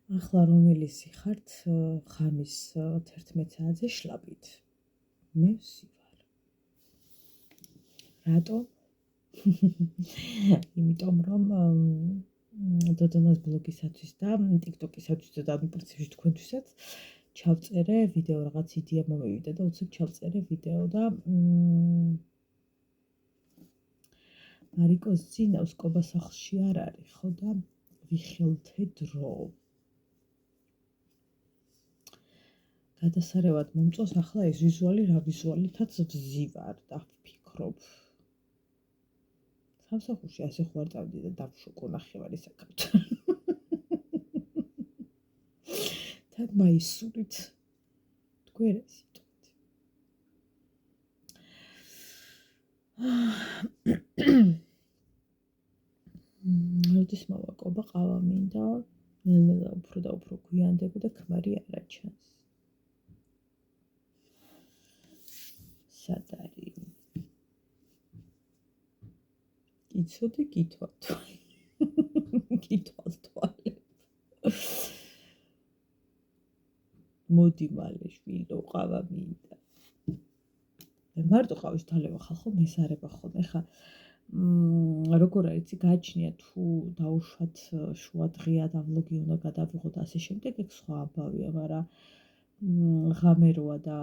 ახლა რომელი სიხართ ხამის 11 საათზე შლაბით. მე ვსივარ. რატო? იმიტომ რომ დოდონას ბლოგისათვის და TikTok-ისათვის და პრინციპში თქვენთვისაც ჩავწერე ვიდეო, რაღაც იდეა მომივიდა და უცებ ჩავწერე ვიდეო და მარიკოს ძინავს კობა სახლში არ არის, ხო და ვიხელთე დრო. გადასარევად მომწონს ახლა ეს ვიზუალი, რა ვიზუალითაც ვზივარ და ვფიქრობ. სამსახურში ასე ხო არ წავდი და დავშოკო ნახევარი საქართველო. თან მაისურით. გვერდს იტყვით. როდის მოვაკობა ყავა მინდა, ნელ-ნელა უფრო და უფრო გვიანდები და ქმარი არ აჩანს. სად არის? იცოდი გითვალ თვალებ. მოდი მალე შვილო ყავა მინდა. მე მარტო ყავის თალება ხალხო მესარება ხოლმე. ხა როგორ არის გააჩნია თუ დაუშვათ შუა დღეა და ვლოგი უნდა გადავიღოთ ასე შემდეგ ეგ სხვა ამბავია, მაგრამ ღამეროა და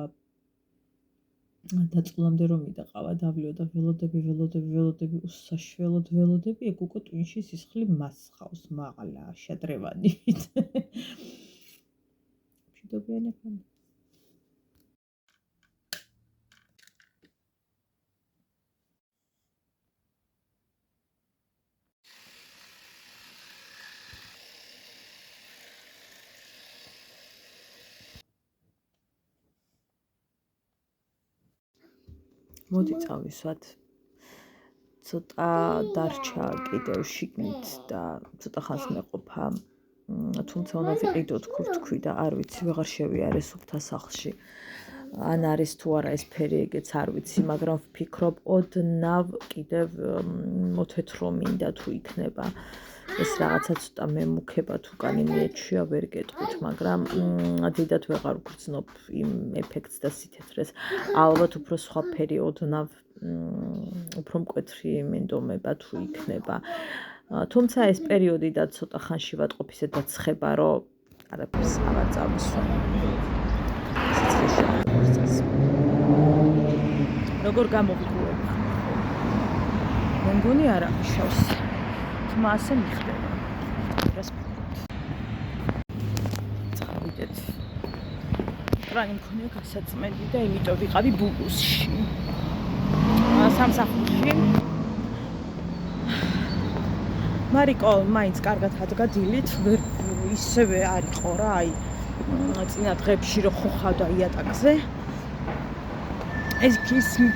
დაწოლამდე რომ მიდა ყავა დავლიო და ველოდები უსაშველოდ ველოდები ეგ უკვე ტვინში სისხლი მასხავს მაღლა შადრევანით. მშვიდობიანი ხანი. მოდი წავისვათ. ცოტა დარჩა კიდევ შიგნით და ცოტა ხანს მეყოფა. თუმცა უნდა ვიყიდოთ თქვი და არ ვიცი, ვეღარ შევიარე სუფთა სახლში. ან არის თუ არა ეს ფერი, ეგეც არ ვიცი, მაგრამ ვფიქრობ ოდნავ კიდევ მოთეთრო მინდა თუ იქნება. ეს რაღაცა ცოტა მემუქება თუ კანი მიეჩვია, ვერ გეტყვით, მაგრამ დიდად ვეღარ ვგრძნობ იმ ეფექტს და სითეთრეს. ალბათ უფრო სხვა ფერი ოდნავ უფრო მკვეთრი მენდომება თუ იქნება. თუმცა ეს პერიოდი და ცოტა ხანში ვატყობ ისე დაცხება, რომ არაფერს აღარ წავისვა. როგორ გამოვიყურებ? მე მგონი არ აღიშავს. თმა ასე მიხდება. რას ვფიქრობთ? წავიდეთ. ტრანი მქონია გასაწმენდი და იმიტომ ვიყავი ბუბუსში. სამსახურში. მარიკო მაინც კარგად ადგა დილით, ისევე არ იყო რა, აი წინა დღეებში რო ხოხავდა იატაკზე. ეს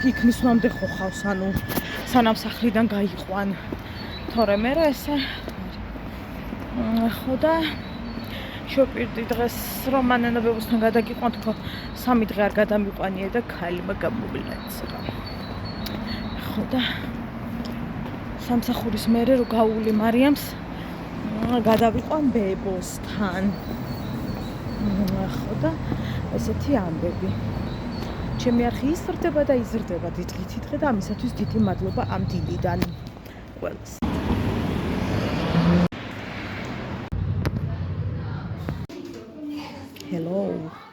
იქ მისვამდე ხოხავს, ანუ სანამ სახლიდან გაიყვან. თორე მე ესე ხო და შევპირდი დღეს რომ მანენებებოსთან გადაგიყვან, თქო 3 დღე არ გადამიყვანია და ქალმა გამოვლეცრა. ხო და სამსახურის მერე რო გაული მარიამს გადავიყვან ბებოსთან. ხო და ესეთი ამბები. ჩემი არხი იზრდება და იზრდება დიდ დღე და ამისათვის დიდი მადლობა ამ დილიდან ყველას. Hello,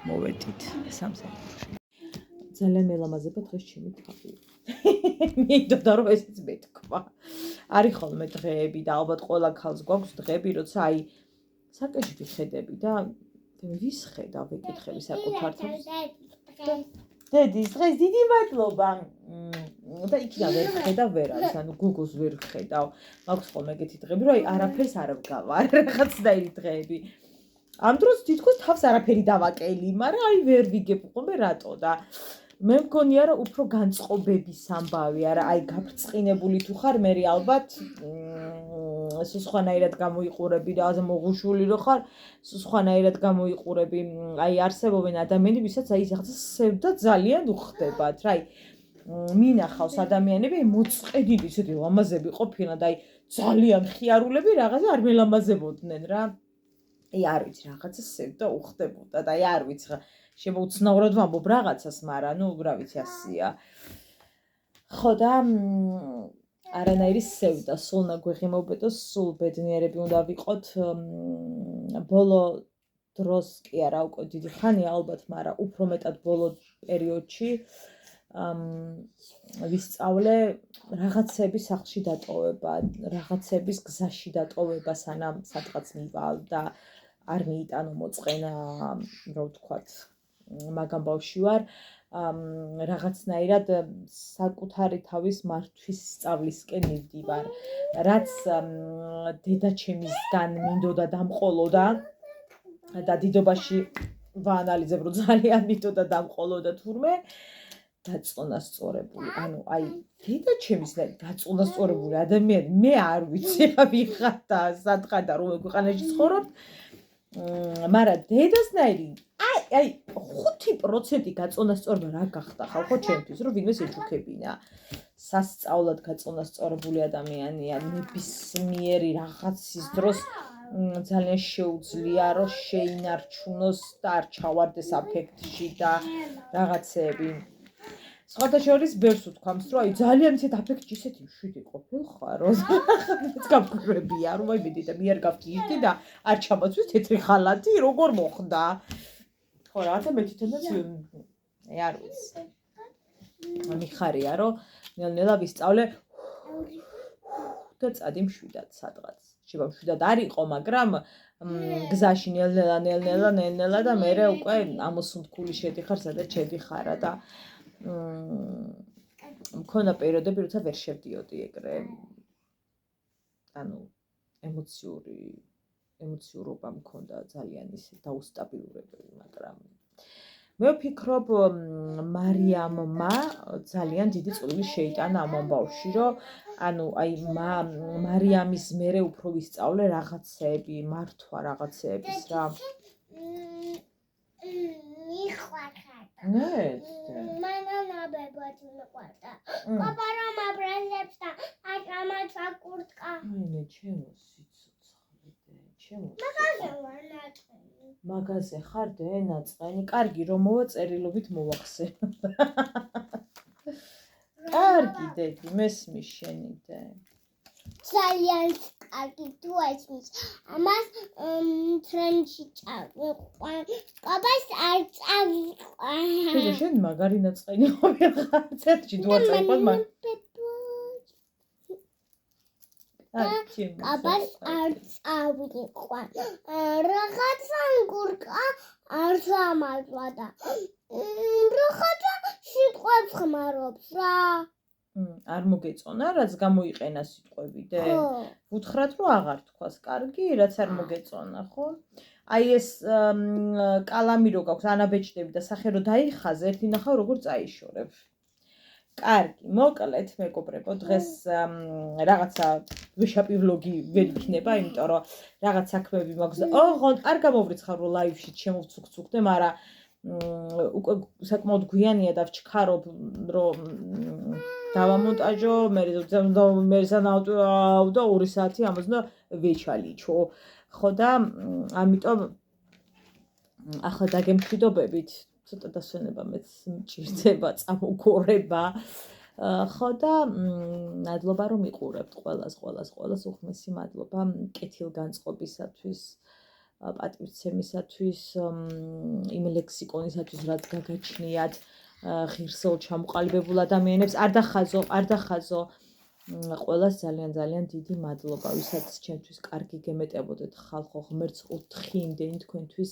მოვედით სამსახურში. ძალიან მელამაზება დღეს ჩემი თავი. მინდოდა რომ ესეც მეთქვა. არის ხოლმე დღეები და ალბათ ყველა ქალს გვაქვს დღეები, როცა აი საკეში ვიხედები და ვის ხედავ ვეკითხები საკუთარ თავს. დედის დღეს დიდი მადლობა. და იქიდან ვერ ხედავ ვერ არის, ანუ Google-ს ვერ ხედავ. მაქვს ხოლმე ეგეთი დღეები, რომ აი არაფერს არ ვგავარ, რაღაცნაირი დღეები. ამ დროს თითქოს თავს არაფერი დავაკელი, მაგრამ აი ვერ ვიგებ ხოლმე რატო და მე მგონია რომ უფრო განწყობების ამბავი არა, აი გაბრწყინებული თუ ხარ, მე ალბათ სხვანაირად გამოიყურები, რაღაცა მოღუშული რო ხარ, სხვანაირად გამოიყურები, აი არსებობენ ადამიანები, ვისაც აი რაღაცა სევდა ძალიან უხდებათ, რა, აი მინახავს ადამიანები, მოწყედილი ისეთი ლამაზები ყოფილან და აი ძალიან ხიარულები რაღაცა არ მელამაზებოდნენ რა. არ ვიცი რაღაცა სევდა უხდებოდა და არ ვიცი რა შემოუცნაურად ვამბობ რაღაცას, მაგრამ რა ვიცი ასია. ხო და არანაირი სევდა, სულ ნაგვეხი მოვბედო, სულ ბედნიერები უნდა ვიყოთ. ბოლო დროს კი არა, უკვე დიდი ხანია ალბათ, მაგრამ უფრო მეტად ბოლო პერიოდში ვისწავლე რაღაცების სახლში დატოვება, რაღაცების გზაში დატოვება, სანამ სადღაც მივალ და არ მიიტანო მოწყენა, რა ვთქვათ, მაგამ ბავშვი ვარ. რაღაცნაირად საკუთარი თავის მართვის სწავლისკენ მივდივარ, რაც დედაჩემისგან მინდოდა დამყოლოდა და დიდობაში ვაანალიზებ, რომ ძალიან მინდოდა დამყოლოდა თურმე დაწონასწორებული, ანუ აი დედაჩემის დაწონასწორებული ადამიანი მე არ ვიცი რა ვიღარ და სათხარ და რომ ქვეყანაში ცხოვრობ, მაგრამ დედასნაირი აი 5% გაწონასწორება რა გახდა ხალხო ჩემთვის, რომ ვინმეს ეჩუქებინა. სასწაულად გაწონასწორებული ადამიანია, ნებისმიერი რაღაცის დროს ძალიან შეუძლია რომ შეინარჩუნოს და არ ჩავარდეს აფექტში და რაღაცეები. სხვათა შორის ბერს უთქვამს, რომ აი ძალიან ისეთ აფექტში ისეთი მშვიდი ყოფილხარ, რომ მეც გავგვრებია, რომ მოიმედი და მე არ გავგიჟდი და არ ჩამოწვის თეთრი ხალათი, როგორ მოხდა. ხო რა და მე თვითონაც არ ვიცი. მიხარია, რომ ნელ-ნელა ვისწავლე და წადი მშვიდად სადღაც. შეიძლება მშვიდად არ იყო, მაგრამ გზაში ნელ-ნელა და მე უკვე ამოსუნთქული შედიხარ, სადაც შედიხარა და მქონდა პერიოდები, როცა ვერ შევდიოდი ეგრე. ანუ ემოციურობა მქონდა ძალიან ისე დაუსტაბილურებელი, მაგრამ მე ვფიქრობ, მარიამმა ძალიან დიდი წვლილი შეიტანა ამ ამბავში, რომ ანუ აი მარიამის მერე უფრო ვისწავლე რაღაცეები, მართვა რაღაცეების რა. მანანაბებად მიყვარდა. კოპარო მაბრალებს და აკამაცა კურტკა. მე ჩემო სიცოცხლე, ჩემო. მაგაზე ვარ ნაწყენი. მაგაზე ხარ დე ნაწყენი? კარგი რომ მოვაწერილობით მოვახსენ. კარგი დედი, მესმის შენი დე. ძალიან კარგი თუ ესმის. ამას ტრენში წავიყვან. კობას არ წავიყვან. დედა შენ მაგარი ნაწყენი ვიღარ. ცეთში თუ არ წავიყვან მაგ. კობას არ წავიყვან. რაღაცა გურკა არ სამაზვა და რაღაცა სიტყვებს ხმარობს რა. არ მოგეწონა, რაც გამოიყენა სიტყვები დე? უთხრათ რომ აღარ თქვას, კარგი, რაც არ მოგეწონა, ხო? აი ეს კალამი რო გაქვს, ანაბეჭდები და სახე რო დაიხაზე, ერთი ნახავ როგორ წაიშორებ. კარგი, მოკლედ მეგობრებო, დღეს რაღაცა ვეშაპი ვლოგი ვერ იქნება, იმიტომ რომ რაღაც საქმეები მაქვს. არ გამოვრიცხავ რომ ლაივში შემოვცუქცუქდე, მაგრამ უკვე საკმაოდ გვიანია და ვჩქარობ რომ დავამონტაჟო, მე სანავტო და 2 საათი ამას და ვეჩალიჩო. ხო და ამიტომ ახლა დაგემშვიდობებით, ცოტა დასვენება მეც მჭირდება, წამოგორება. ხო და მადლობა რომ იყურებთ ყველას უხმესი მადლობა კეთილგანწყობისათვის, პატივცემისათვის, იმ ლექსიკონისათვის, რაც გაგაჩნიათ ღირსეულ ჩამოყალიბებულ ადამიანებს. არ დახაზო ყველას ძალიან დიდი მადლობა, ვისაც ჩემთვის კარგი გემეტებოდეთ ხალხო, ღმერთს ოთხი იმდენი თქვენთვის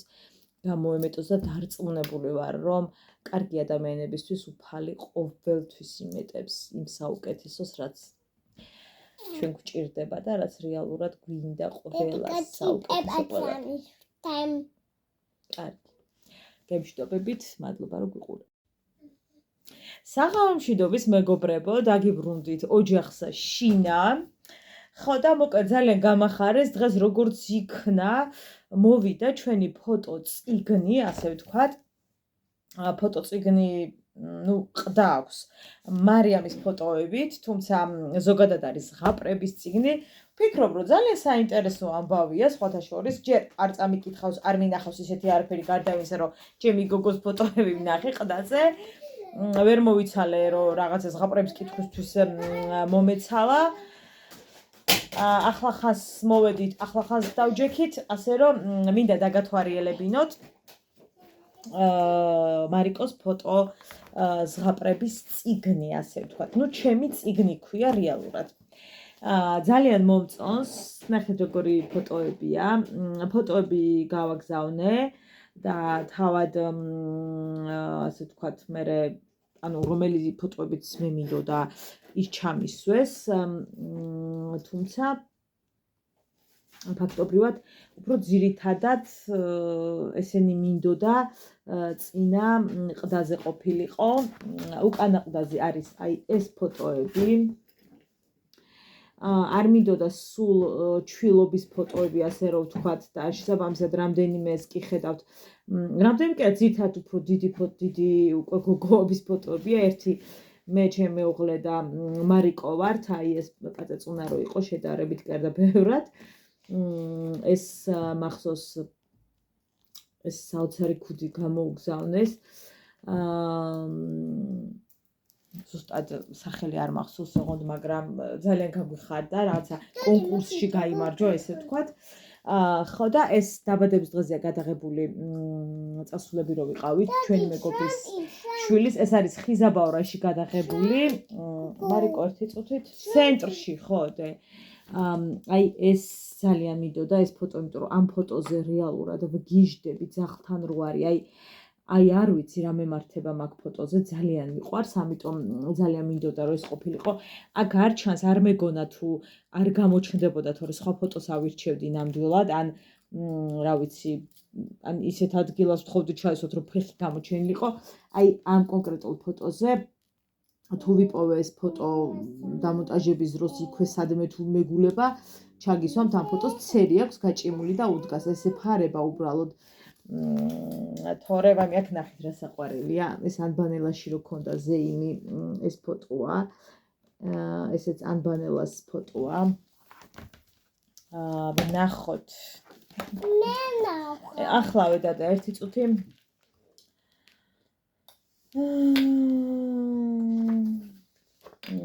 გამოემეტოს და დარწმუნებული ვარ, რომ კარგი ადამიანებისთვის უფალი ყოველთვის იმეტებს იმ საუკეთესოს, რაც ჩვენ გვჭირდება და რაც რეალურად გვინდა ყველას საუკეთესო ყველაფერი. კარგი. გემშვიდობებით, მადლობა რომ გიყურებთ. საღამო მშვიდობის მეგობრებო, დაგიბრუნდით ოჯახსა შინა. ხო და მოკლედ ძალიან გამახარეს დღეს როგორც იქნა, მოვიდა ჩვენი ფოტოწიგნი, ასე ვთქვათ. ფოტოწიგნი ყდა აქვს მარიამის ფოტოებით, თუმცა ზოგადად არის ზღაპრების წიგნი. ვფიქრობ, რომ ძალიან საინტერესო ამბავია, სხვათა შორის, ჯერ არ წამიკითხავს, არ მინახავს ისეთი არაფერი გარდა იმისა, რომ ჩემი გოგოს ფოტოები ვნახე ყდაზე. ვერ მოვიცალე, რომ რაღაცა ზღაპრების კითხვისთვის მომეცალა. ახლა ხას მოვედით, ახლა ხას დავჯექით, ასე რომ მინდა დაგათვალიერებინოთ მარიკოს ფოტო ზღაპრების წიგნი, ასე ვთქვათ. ნუ ჩემი წიგნი ქვია რეალურად. ძალიან მომწონს, ნახეთ როგორი ფოტოებია. ფოტოები გავაგზავნე და თავად ასე ვთქვათ, მე ანუ რომელი ფოტოებიც მე მინდოდა ის ჩამისვეს, თუმცა ფაქტობრივად უფრო ძირითადად ესენი მინდოდა წინა ყდაზე ყოფილიყო. უკანა ყდაზე არის აი ეს ფოტოები. არ მინდოდა სულ ჩვილობის ფოტოები, ასე რომ ვთქვათ, და შესაბამისად რამდენიმეს კი ხედავთ. რამდენიმე კი ძირითადად უფრო დიდი უკვე გოგოების ფოტოებია. ერთი მე ჩემი მეუღლე და მარიკო ვართ, აი ეს კაცეწუნა რო იყო შედარებით კერდა ბევრად. ეს მახსოვს ეს საოცარი ქუდი გამოუგზავნეს. ზუსტად სახელი არ მახსოვს ოღონდ, მაგრამ ძალიან გაგვიხარდა, რაღაცა კონკურსში გაიმარჯვა, ესე ვთქვათ. ხო და ეს დაბადების დღეზეა გადაღებული წასულები რო ვიყავით ჩვენი მეგობრის შვილის. ეს არის ხიზაბაურაში გადაღებული. მარიკო ერთი წუთით ცენტრში, ხო და აი ეს ძალიან მინდოდა ეს ფოტო, იმიტომ რომ ამ ფოტოზე რეალურად ვგიჟდები ძაღლთან რო არის. აი არ ვიცი რა მემართება მაგ ფოტოზე, ძალიან მიყვარს, ამიტომ ძალიან მინდოდა რომ ეს ყოფილიყო. აქ არ ჩანს, არ მეგონა თუ არ გამოჩნდებოდა, თორე სხვა ფოტოს ავირჩევდი ნამდვილად, ან რა ვიცი, ან ისეთ ადგილას ვთხოვდი ჩაესვათ, რომ ფეხი გამოჩენილიყო. აი ამ კონკრეტულ ფოტოზე თუ ვიპოვე ეს ფოტო დამონტაჟების დროს იქვე სადმე თუ მეგულება, ჩაგისვამთ ამ ფოტოს ცერი აქვს გაჭიმული და უდგას. ესე ფარება უბრალოდ თორე ვამი აქ ნახეთ რა საყვარელია. ეს ანბანელაში რო ქონდა ზეიმი, ეს ფოტოა. ესეც ანბანელას ფოტოა. ვნახოთ. მე ნახე. ახლავე დადა ერთი წუთი.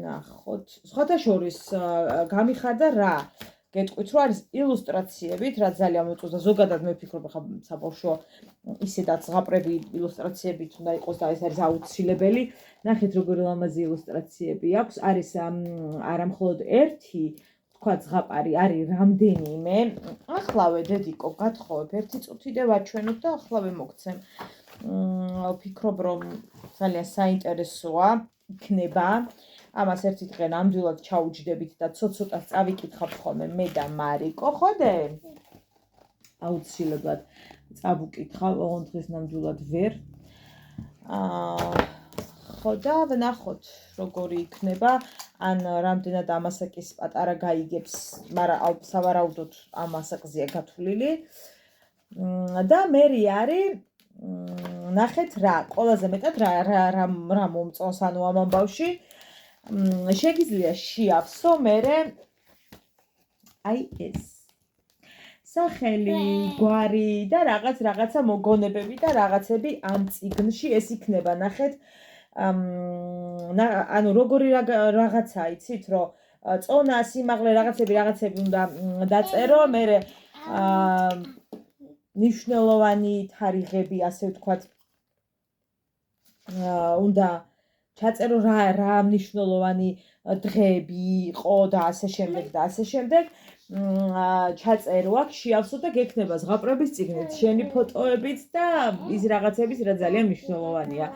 ნახოთ. სხვათა შორის გამიხარდა რა? გეტყვით რომ არის ილუსტრაციებით, რაც ძალიან მოწონს და ზოგადად მე ვფიქრობ ხა საბავშვო ისედაც ზღაპრები ილუსტრაციებით უნდა იყოს და ეს არის აუცილებელი. ნახეთ როგორი ლამაზი ილუსტრაციები აქვს. არის არა მხოლოდ ერთი, თქვა ზღაპარი, არის რამდენიმე. ახლავე დედიკო გათხოვებ ერთი წუთი და ვაჩვენოთ და ახლავე მოგცემ. ვფიქრობ რომ ძალიან საინტერესოა იქნება. ამას ერთი დღე ნამდვილად ჩაუჯდებით და ცოტ-ცოტას წავიკითხავთ ხოლმე მე და მარიკო, ხოდე? აუცილებლად წავუკითხავ, ოღონდ დღეს ნამდვილად ვერ. ხო და ვნახოთ როგორი იქნება, ან რამდენად ამასაკის პატარა გაიგებს, მაგრამ სავარაუდოდ ამ ასაკზეა გათვლილი. და მერი არის ნახეთ რა, ყველაზე მეტად რა მომწონს ანუ ამ ამბავში. შეგიძლია შეავსო მერე აი ეს სახელი, გვარი და რაღაცა მოგონებები და რაღაცები ამ წიგნში ეს იქნება, ნახეთ. ანუ როგორი რაღაცა იცით, რომ წონა, სიმაღლე, რაღაცები უნდა დაწერო, მერე ნიშნულოვანი თარიღები, ასე ვთქვათ, უნდა ჩაწერო რა მნიშვნელოვანი დღეები იყო და ასე შემდეგ. ჩაწერო აქ, შეავსო და გექნება ზღაპრების წიგნით, შენი ფოტოებით და ის რაღაცების რა ძალიან მნიშვნელოვანია.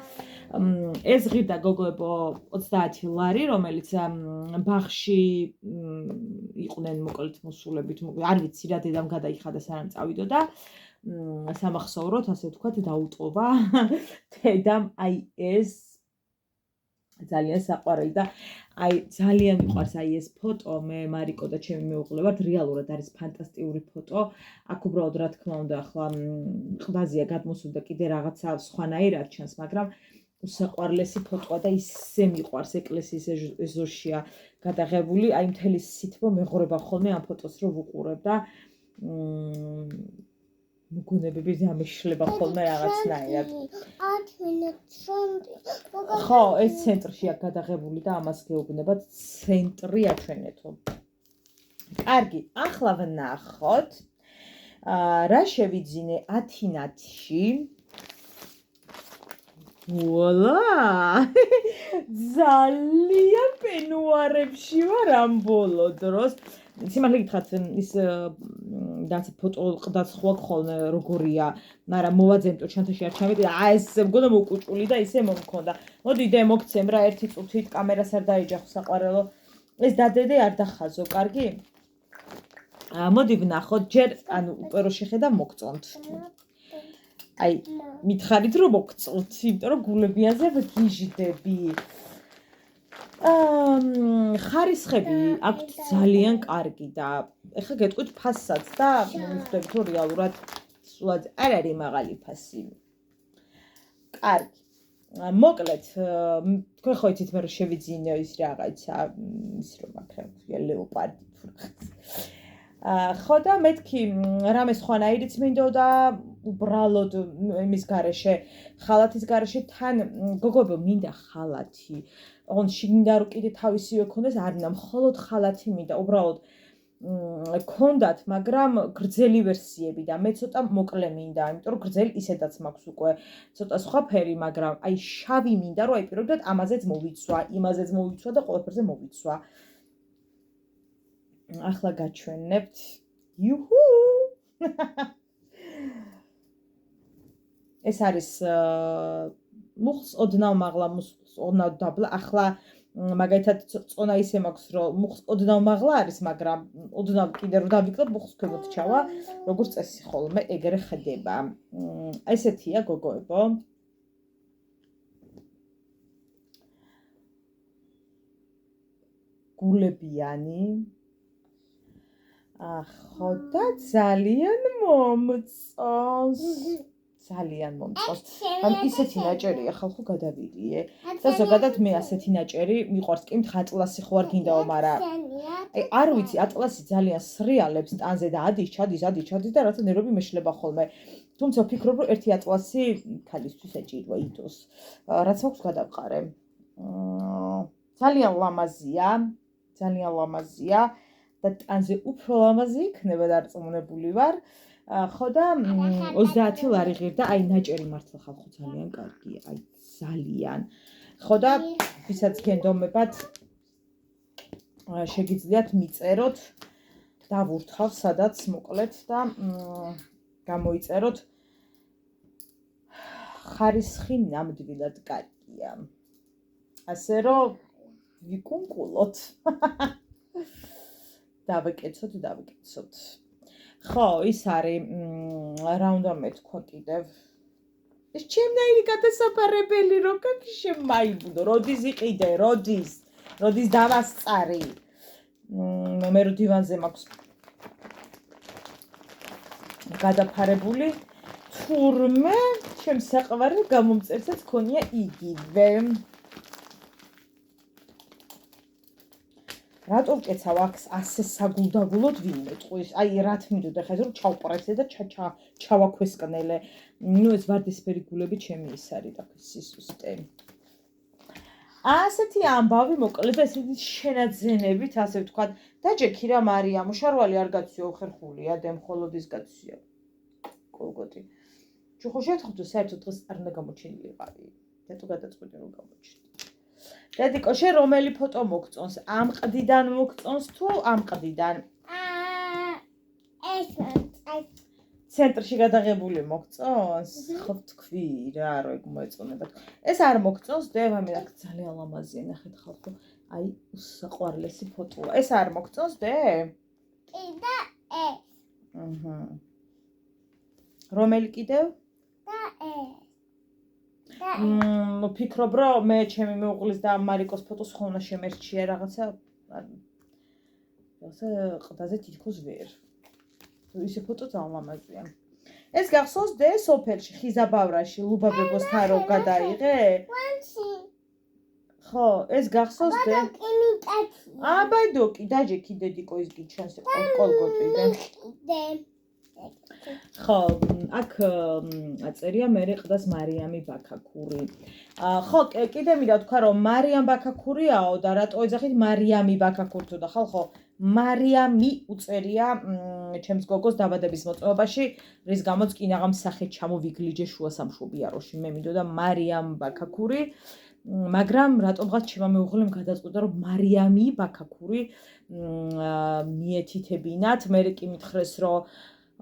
ეს ღირდა გოგოებო 30 ლარი, რომელიც ბაღში იყვნენ მოკლედ მოსულებით, არ ვიცი რა დედამ გადაიხადა სანამ წავიდო და სამახსოვროდ, ასე ვთქვათ, დაუტყობა დედამ აი ეს ძალიან საყვარელი და აი ძალიან მიყვარს აი ეს ფოტო. მე მარიკო და ჩემი მეუღლე ვართ, რეალურად არის ფანტასტიკური ფოტო. აქ უბრალოდ რა თქმა უნდა ახლა ყბაზეა გადმოსული და კიდე რაღაცა სხვანაირად ჩანს, მაგრამ უსაყვარლესი ფოტოა და ისე მიყვარს. ეკლესიის ეზოშია, გადაღებული, აი მთელი სითბო მეღურება ხოლმე ამ ფოტოს რო ვუყურებ და მოგონებები დამეშლება ხოლმე რაღაცნაირად. ხო, ეს ცენტრში აქ გადაღებული და ამას გეუბნებათ ცენტრი აჩვენეთო. კარგი, ახლა ვნახოთ რა შევიძინე ათინათში. ვუალა! ძალიან პენუარებში ვარ ამ ბოლო დროს. სიმართლე გითხრათ, ის რაც ფოტო ყდაც ხო ხოლმე როგორია, მაგრამ მოვაძემტო ჩანთაში არ ჩამეტი და ეს მგონა მოკუჭული და ისე მომქონდა. მოდი დე მოგცემ რა ერთი წუთით კამერას არ დაეჯახო საყვარელო. ეს დადედე არ დახაზო, კარგი? მოდი ვნახოთ, ჯერ ანუ უკვე რო შეხედა მოგწონთ. აი, მითხარით რომ მოგწონთ, იმიტომ რომ გულებიანზე ვგიჟდები. ხარისხები აქვთ ძალიან კარგი და ეხლა გეტყვით ფასსაც და მივხვდებით რომ რეალურად სულად არ არის მაღალი ფასი. კარგი. მოკლედ, თქვენ ხო იცით მე რომ შევიძინე ის რაღაცა, ის რომ აქ ლეოპარდი თუ რაღაც. ხო და მეთქი რამე სხვანაირიც მინდოდა უბრალოდ იმის გარეშე, ხალათის გარეშე თან გოგოებო მინდა ხალათი. ოღონდ შიგნიდან რო კიდე თავისივე ქონდეს, არ მინდა, მხოლოდ ხალათი მინდა, უბრალოდ ქონდათ, მაგრამ გრძელი ვერსიები და მე ცოტა მოკლე მინდა, იმიტომ რომ გრძელი ისედაც მაქვს უკვე ცოტა სხვა ფერი, მაგრამ აი შავი მინდა, რომ აი პირობდად ამაზეც მოვიცვა, იმაზეც მოვიცვა და ყველაფერზე მოვიცვა. ახლა გაჩვენებთ. იუჰუ! ეს არის მუხლს ოდნავ მაღლა, მუხლს ოდნავ დაბლა. ახლა მაგალითად წონა ისე მაქვს, რომ მუხლს ოდნავ მაღლა არის, მაგრამ ოდნავ კიდე რო დავიკლებ, მუხლს ქვემოთ ჩავა, როგორც წესი ხოლმე ეგრე ხდება. ესეთია გოგოებო. გულებიანი. ხო და ძალიან მომწონს. ძალიან მომწონს. ან ისეთი ნაჭერია ხალხო გადავიდიე. და ზოგადად მე ასეთი ნაჭერი მიყვარს. კი მითხა ატლასი ხო არ გინდაო, მაგრამ აი არ ვიცი, ატლასი ძალიან სრიალებს ტანზე და ადის, ჩადის და რაცა ნერვები მეშლება ხოლმე. თუმცა ვფიქრობ, რომ ერთი ატლასი ქალისთვის ეჭირვა იდოს. რაც მაქვს გადავყარე. ძალიან ლამაზია და ტანზე უფრო ლამაზი იქნება დარწმუნებული ვარ. ხო და 30 ლარი ღირდა, აი ნაჭერი მართლა ხალხო ძალიან კარგია, აი ძალიან. ხო და ვისაც გენდომებათ შეგიძლიათ მიწეროთ, დავურთხავ სადაც მოკლედ და გამოიწეროთ. ხარისხი ნამდვილად კარგია. ასე რომ ვიკუნკულოთ. დავიკეცოთ. ხო, ის არის რა უნდა მეთქვა კიდევ. ეს ჩემნაირი გადასაფარებელი რო კაკი შემაიბუდო, როდის იყიდე, როდის დავასწარი. მე რო დივანზე მაქვს გადაფარებული, თურმე ჩემს საყვარელ გამომწერსაც ქონია იგივე. რატო ვკეცავ აქ ასე საგულდაგულოდ ვინმე ტყვის? აი რა თმინდოდა ხა რომ ჩავპრესე და ჩავაქვესკნელე. ნუ ეს ვარდისფერი გულები ჩემი ის არის და სისუსტე. ასეთი ამბავი მოკლედ და ესეთი შენაძენებით, ასე ვთქვათ, დაჯექი რა მარია, მოშარვალი არ გაციო, ხერხულია, დე მხოლოდ ის გაცია. კოლგოტი. თუ ხო შევთხოვდო საერთოდ დღეს არ უნდა გამოჩენილიყავი. დედო გადაწყვეტე რომ გამოჩნდა. დედიკო, შენ რომელი ფოტო მოგწონს? ამ ყდიდან მოგწონს თუ ამ ყდიდან? ეს ცენტრში გადაღებული მოგწონს? ხო თქვი რა, რომ ეგ მოეწონება. ეს არ მოგწონს, დევა მე აქ ძალიან ლამაზია, ნახეთ ხალხო. აი, უსაყვარლესი ფოტოა. ეს არ მოგწონს, დე? კიდე ეს. რომელი კიდევ? და ეს. ვფიქრობ, რომ მე ჩემი მეუღლის და მარიკოს ფოტოს ხო უნდა შემერჩია რაღაცა. ასე ყდაზე თითქოს ვერ. ისე ფოტო ძალიან ლამაზია. ეს გახსოვს დე სოფელში, ხიზაბავრაში, ლუბაბებოსთან რო გადაიღე? ხო, ეს გახსოვს დე? იმიტაცია. აბადოკი, დაჯე კიდედიკო ის გიჩანს კოლგოტიდან. ხო, აქ აწერია მერე ყდას მარიამი ბაქაქური. ხო, კიდე მინდა ვთქვა, რომ მარიამ ბაქაქურიაო და რატო ეძახით მარიამი ბაქაქურთო და ხო, მარიამი უწერია ჩემს გოგოს დაბადების მოწმობაში, რის გამოც კინაღამ სახე ჩამოვიგლიჯე შუა სამშობიაროში. მე მინდოდა მარიამ ბაქაქური, მაგრამ რატომღაც ჩემმა მეუღლემ გადაწყვიტა, რომ მარიამი ბაქაქური მიეთითებინათ. მე კი მითხრეს, რომ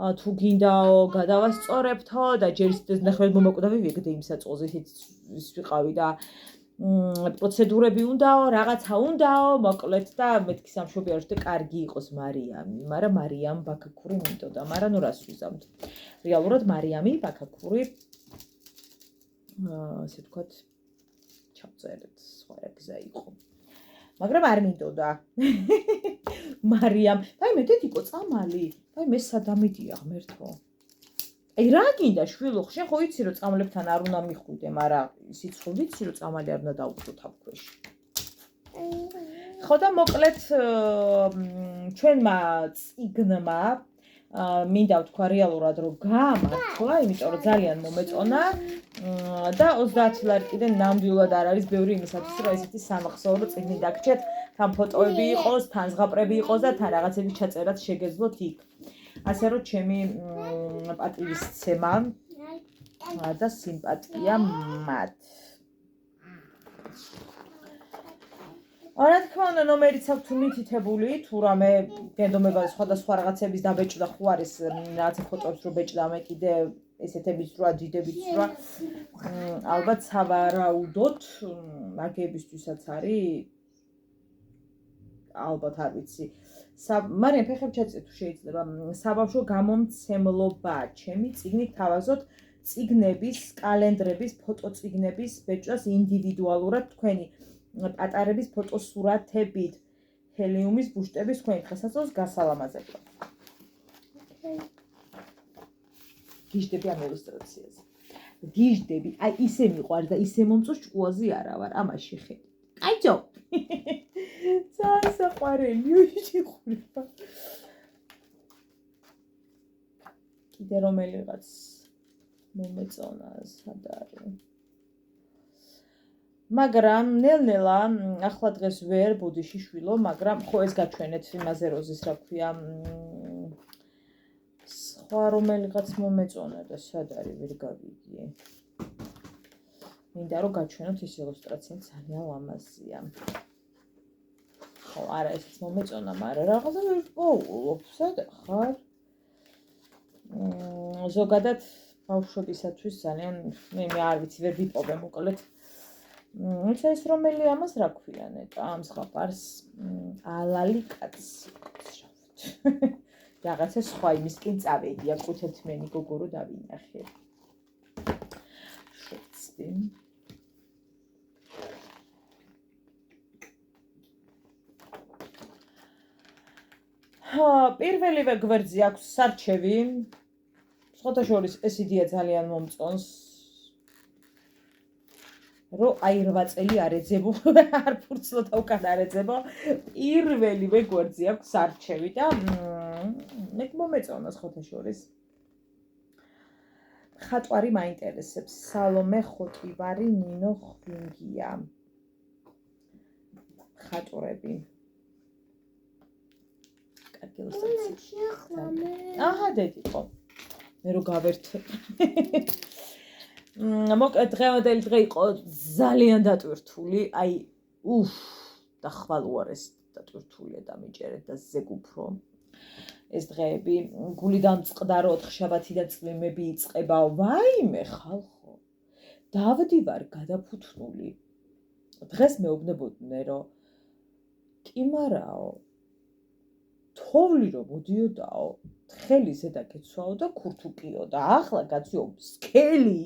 თუ გინდაო გადავასწორებთო და ჯერ ის ნახევარ მომაკვდავი ვიგდე იმ საწყოზე ის ვიყავი და პროცედურები უნდაო, რაღაცა უნდაო, მოკლედ და მეთქი სამშობიაროში და კარგი იყოს მარიამი, მაგრამ მარიამ ბაქაქური მინდოდა, მაგრამ ნუ რას ვიზამთ. რეალურად მარიამი ბაქაქური ასე ვთქვათ ჩავწერეთ, სხვა გზა იყო. მაგრამ არ მინდოდა. მარიამ, მე დედიკო წამალი, მე სადამედია ღმერთო. რა გინდა შვილო, შენ ხო იცი რომ წამლებთან არ უნდა მიხვიდე, მაგრამ ისიც ხო ვიცი რომ წამალი არ უნდა დაუხსო თავქვეში. ხო და მოკლედ ჩვენმა წიგნმა მინდა ვთქვა რეალურად რომ გამართლა, იმიტომ რომ ძალიან მომეწონა და 30 ლარი კიდე ნამდვილად არ არის ბევრი იმისათვის რომ ესეთი სამახსოვრო წიგნი დაგჭეთ, თან ფოტოები იყოს, თან ზღაპრები იყოს და თან რაღაცები ჩაწერაც შეგეძლოთ იქ. ასე რომ ჩემი პატივისცემა და სიმპათია მათ. რა თქმა უნდა, ნომერიც აქვს თუ მითითებული, თუ რამე გენდომება სხვადასხვა რაღაცების დაბეჭდა ხო არის, რაღაცა ფოტოებს რო ბეჭდა მე კიდე ესეთების რა, დიდების რა. ალბათ სავარაუდოდ მაგებისთვისაც არის ალბათ არ ვიცი. მარიამ ფეხები ჩაწე თუ შეიძლება. საბავშვო გამომცემლობა, ჩემი წიგნით თავაზობთ წიგნების, კალენდრების, ფოტოწიგნების ბეჭდას ინდივიდუალურად თქვენი პატარების ფოტოსურათებით, ჰელიუმის ბუშტების თქვენი დღესასწაულს გასალამაზებლად. გიждები ამ ილუსტრაციაზე. გიждები, აი ისე მიყვარს და ისე მომწონს ჭკუაზე არა ვარ, ამაში ხედი. კაიჯო. ძალიან საყვარელი შეხურება. კიდე რომელიღაც მომეწონა სად არის. მაგრამ ნელ-ნელა ახლა დღეს ვერ ბუდიში შვილო, მაგრამ ხო ეს გაჩვენეთ იმაზე როზის რა ქვია. სხვა რომელიღაც მომეწონა და სად არის ვერ გავიგე. მინდა რომ გაჩვენოთ ეს ილუსტრაცია ძალიან ლამაზია. ხო, არა ესეც მომეწონა, მაგრამ რაღაცა ვერ პოულობ, სად ხარ? ზოგადად ბავშვებისათვის ძალიან მე არ ვიცი ვერ ვიპოვე მოკლედ. ეს რომელი ამას რა ქვია ნეტა ამ ზღაპარს ალალი კაცი. რაღაცა სხვა იმისკენ წავედი, აკუთეთ მენი გოგო რო დავინახე. შეცდი. პირველივე გვერდზე აქვს სარჩევი. სხვათა შორის ეს იდეა ძალიან მომწონს. რომ აი 8 წელი არ ეძებო, არ ფურცლო და უკან არ ეძებო. პირველივე გვერდზე აქვს სარჩევი და მე მომეწონა სხვათა შორის. ხატვარი მაინტერესებს. სალომე ხოტივარი, ნინო ხვინგია. ხატვრები. აჰა დედიკო მე რო გავერთე დღევანდელი დღე იყო ძალიან დატვირთული აი და ხვალ უარეს დატვირთულია და მიჭერეთ და ზეგ უფრო ეს დღეები გულიდან წყდა რომ 4 შაბათიდან წვიმები იწყება ვაიმე ხალხო დავდივარ გადაფუთნული დღეს მეუბნებოდნენ რომ კი მარაო თოვლი რომ მოდიოდაო თხელი ზედა კეცვაო და ქურთუკიო და ახლა გაციო სკელი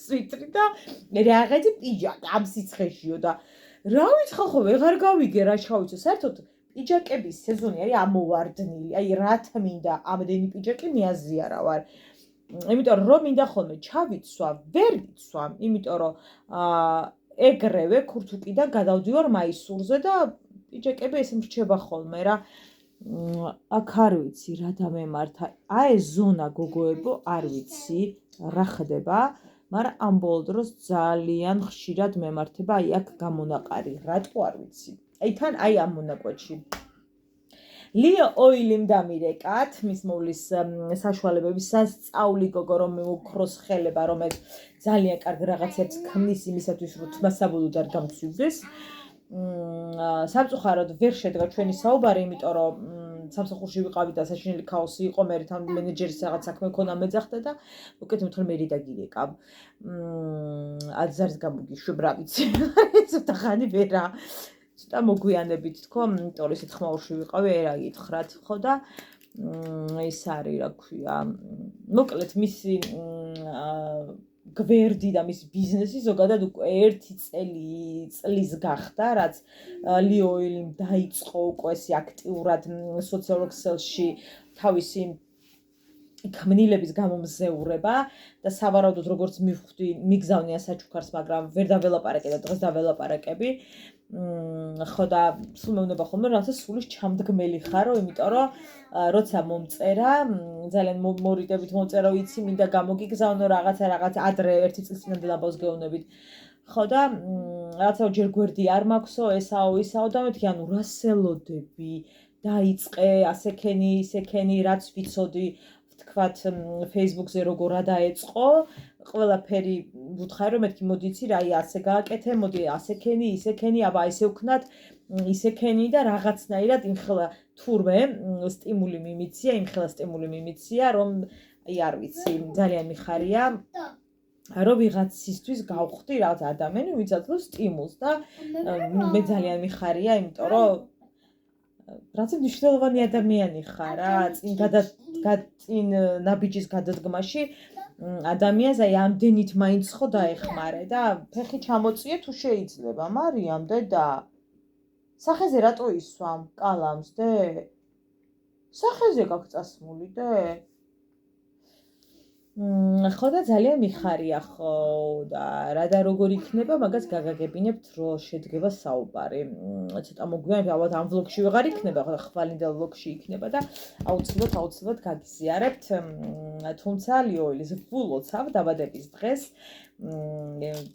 სვიტრი და რაღაცა პიჯაკი ამ სიცხეშიო და რა ვიცი ხალხო ვეღარ გავიგე რა შავიცო საერთოდ პიჯაკების სეზონი არის ამოვარდნილი აი რა თმინდა ამდენი პიჯაკი მეაზიარა ვარ იმიტომ რომ მინდა ხოლმე ჩავიცვა ვერ ვიცვა იმიტომ რომ ეგრევე ქურთუკიდან გადავდივარ მაისურზე და პიჯაკები ეს მრჩება ხოლმე რა. აქ არ ვიცი რა დამემართა. აი ეს ზონა გოგოებო არ ვიცი რა ხდება, მაგრამ ამ ბოლო დროს ძალიან ხშირად მემართება აი აქ გამონაყარი. რატო არ ვიცი. აი თან აი ამ მონაკვეთში. Leo oil-im დამირეკათ, მის მოვლის საშუალებების სასწაული გოგო რომ მოვქროს ხელება, რომელიც ძალიან კარგი რაღაცებს ქმნის იმისათვის, რომ თმა საბოლოოდ არ გამცივდეს. სამწუხაროდ ვერ შედგა ჩვენი საუბარი, იმიტომ რომ სამსახურში ვიყავი და საშინელი ქაოსი იყო, მე თან მენეჯერის რაღაც საქმე მქონდა მეძახდა და უკეთ მთელ მე და გირეკავ. აზარს გამოგიშვებ რა ვიცი. ცოტა ხანი ვერა. ცოტა მოგვიანებით თქო, იმიტომ რომ ისეთ ხმაურში ვიყავი, ერა გითხრათ, ხო და ეს არის, რა ქვია, მოკლედ მისი გვერდი და მის ბიზნესი ზოგადად უკვე 1 წლის გახდა, რაც Leo oil-im დაიწყო უკვე ეს აქტიურად სოციალურ ქსელში თავისი ქმნილების გამომზეურება და სავარაუდოდ როგორც მივხვდი, მიგზავნია საჩუქარს, მაგრამ ვერ დაველაპარაკე და დღეს დაველაპარაკები. ხო და სულ მეუბნება ხოლმე რაღაცა სულის ჩამდგმელი ხარო, იმიტომ რომ როცა მომწერა, ძალიან მორიდებით მომწერა, ვიცი, მინდა გამოგიგზავნო რაღაცა ადრე 1 წლის წინამდე ამბავს გეუბნებით. ხო და რაღაცა ჯერ გვერდი არ მაქვსო, ესაო, ისაო და მეთქი, ანუ რასელოდები, დაიწყე, ასექენი, ისექენი, რაც ვიცოდი, თქვათ, Facebook-ზე როგორ დაეწყო, ყველაფერი ვუთხარი რომ მეთქი მოდი იცი რა, აი ასე გააკეთე, მოდი ასექენი, ისექენი, აბა ესე ვქნათ, ისექენი და რაღაცნაირად იმხელა თურმე სტიმული მიმიცია, რომ აი არ ვიცი, ძალიან მიხარია. რომ ვიღაცისთვის გავხდი რაღაც ადამიანი, ვინც აწვევს სტიმულს და მე ძალიან მიხარია, იმიტომ რომ რაც მნიშვნელოვანი ადამიანი ხარ რა, წინ ნაბიჯის გადადგმაში ადამიანს აი ამდენით მაინც ხო დაეხმარე და ფეხი ჩამოწიე თუ შეიძლება, მარიამ დედა. სახეზე რატო ისვამ კალამს დე? სახეზე გაქვს წასმული დე? ხო და ძალიან მიხარია ხო და რა და როგორ იქნება, მაგას გაგაგებინებთ, რომ შედგება საუბარი. ცოტა მოგვიანებით ალბათ ამ ვლოგში ვეღარ იქნება, ხო და ხვალინდელ ვლოგში იქნება და აუცილებლად გაგიზიარებთ. თუმცა Leo oil-ის ვულოცავ დაბადების დღეს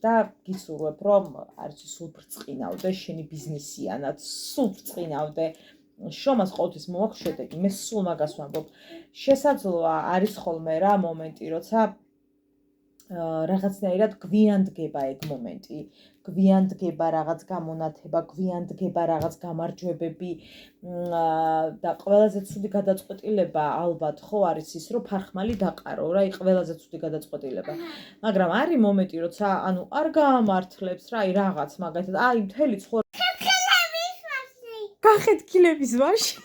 და გისურვებ, რომ არც სულ ბრწყინავდე შენი ბიზნესიანად, სულ ბრწყინავდე. შრომას ყოველთვის მოაქვს შედეგი, მე სულ მაგას ვამბობ. შესაძლოა არის ხოლმე რა მომენტი, როცა რაღაცნაირად გვიანდგება ეგ მომენტი, გვიანდგება რაღაც გამონათება, გვიანდგება რაღაც გამარჯვებები და ყველაზე ცუდი გადაწყვეტილება ალბათ ხო არის ის, რომ ფარხმალი დაყარო რა, ყველაზე ცუდი გადაწყვეტილება. მაგრამ არის მომენტი, როცა ანუ არ გაამართლებს რა, რაღაც მაგათად, აი მთელი ცხოვრება გახეთ ქილების ვაში.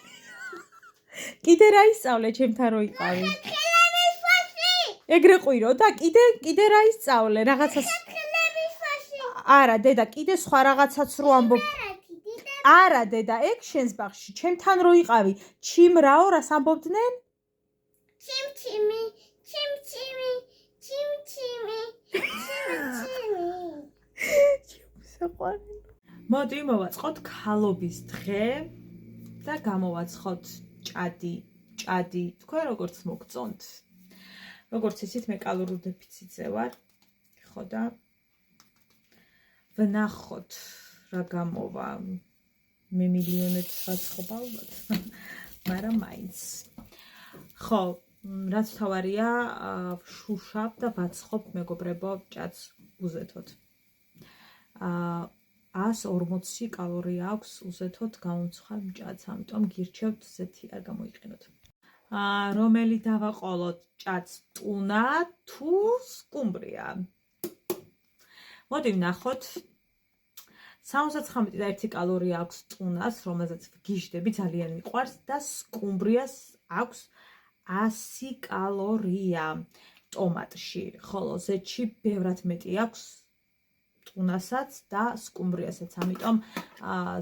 კიდე რა ისწავლე ჩემთან რო იყავი? ეგრე ყვირო და კიდე რა ისწავლე? რაღაცას არა დედა, კიდე სხვა რაღაცაც რო ამბობ. არა დედა, ეგ შენს ბაღში, ჩემთან რო იყავი, ჩიმ რაო რას ამბობდნენ? ჩიმ. საყვარელი. მოდი მოვაწყოთ ქალობის დღე და გამოვაცხოთ ჭადი, თქვენ როგორც მოგწონთ. როგორც ისიც მე კალორიულ დეფიციტზე ვარ, ხო და ვნახოთ რა გამოვა. მე მილიონებს ვაცხობ ალბათ, მაგრამ მაინც. ხო, რაც თავარია, ვშუშავ და ვაცხობ მეგობრებო ჭადს უზეთოთ. 140 კალორია აქვს უზეთოთ გამომცხარ ჭადს, ამიტომ გირჩევთ ზეთი არ გამოიყენოთ. რომელი დავაყოლოთ ჭადს, ტუნა თუ სკუმბრია? მოდი ვნახოთ. 79 კალორია აქვს ტუნას, რომელზეც ვგიჟდები, ძალიან მიყვარს და სკუმბრიას აქვს 100 კალორია ტომატში, ხოლო ზეთში ბევრად მეტი აქვს ტუნასაც და სკუმბრიასაც, ამიტომ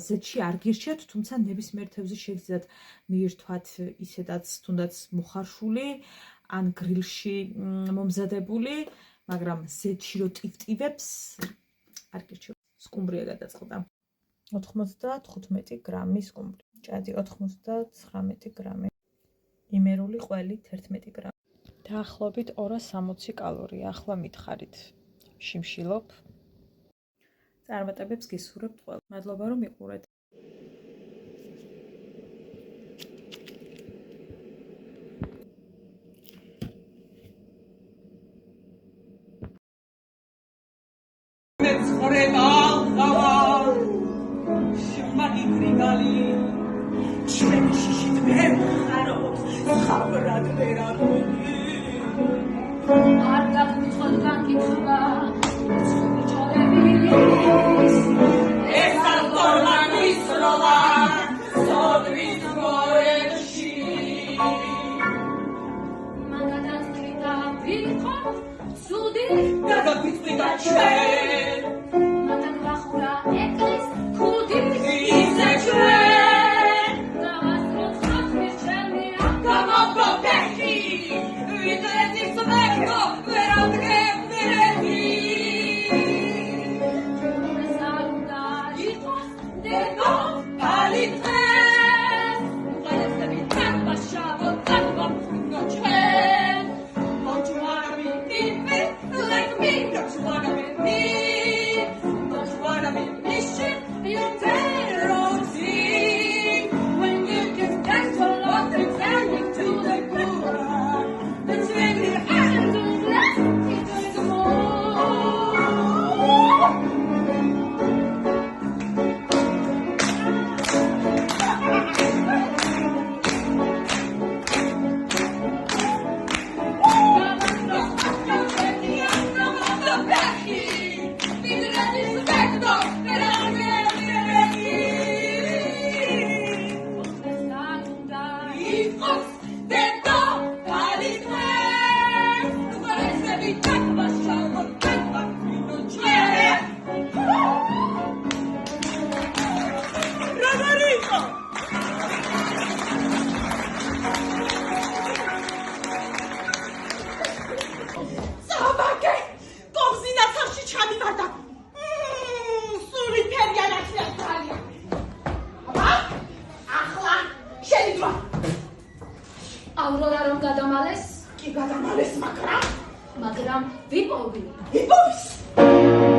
ზეთში არ გირჩევთ, თუმცა ნებისმიერ თევზი შეგიძლიათ მიირთვათ ისედაც თუნდაც მოხარშული ან გრილში მომზადებული, მაგრამ ზეთში რო ტივტივებს არ გირჩევთ. სკუმბრია გადაწყდა. 95 გრამი სკუმბრი. ჭადი 99 გრამი. იმერული ყველი 11 გრამი. დაახლოებით 260 კალორია. ახლა მითხარით. შიმშილობ. წარმატებებს გისურვებთ ყველას. მადლობა რომ მიყურეთ. Aurora რომ გადამალეს, კი გადამალეს, მაგრამ ვიპოვი. იპოვის.